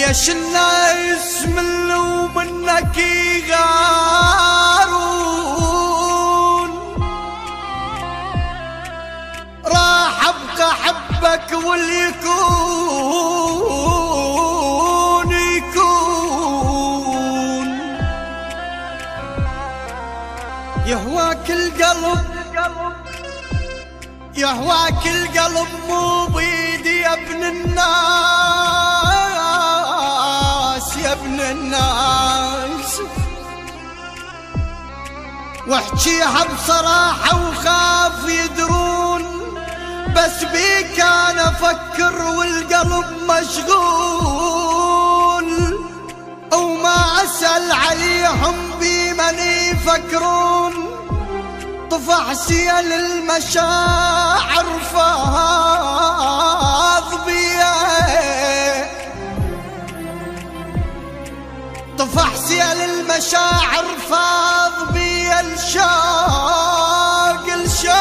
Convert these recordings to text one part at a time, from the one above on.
ليش الناس ملوا منك يغارون؟ راح ابقى احبك واليكون يكون. يهواك القلب يهواك القلب مو بيدي يا ابن الناس يا ابن الناس. واحكيها بصراحة وخاف يدرون، بس بيك انا افكر والقلب مشغول، وما اسأل عليهم بمن يفكرون. طفح سيل المشاعر فاض بيا، طفح سيل المشاعر فاض بيا الشوق الشوق.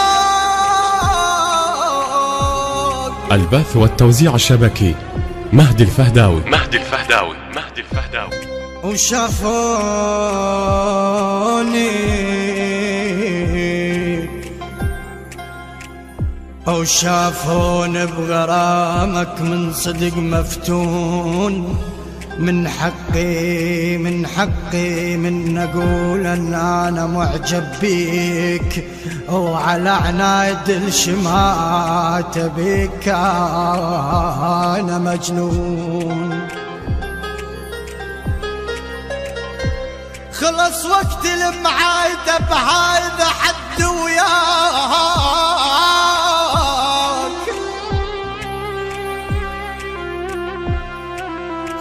البث والتوزيع الشبكي مهدي الفهداوي. وشافوني بغرامك من صدق مفتون. من حقي من اقول ان انا معجب بيك، وعلى عناد الشمات بيك انا مجنون. خلص وقت المعايدة بهذا حد وياك،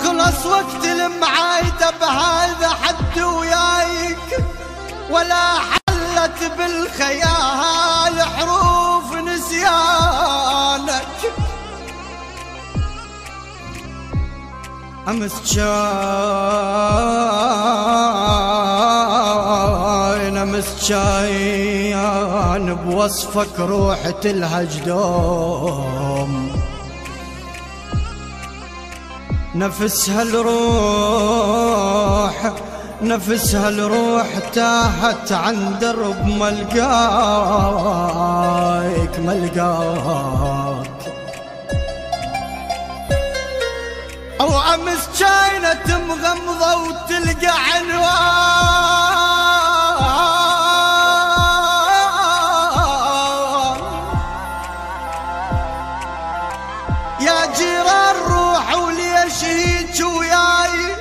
خلص وقت المعايدة بهذا حد وياك، ولا حلت بالخيال حروف نسيانك. أمس كاين بوصفك روح تلهج دوم. نفسها الروح تاهت عن درب ملقاك. أو أمس كانت مغمضة وتلقى عنوان. يا جيران روحوا ليش هيج وياي،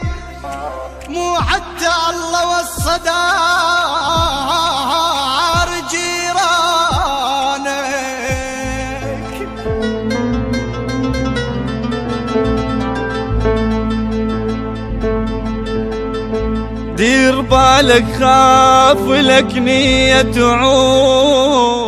مو حتى الله والصدار جيرانك. دير بالك خاف لك نية تعود،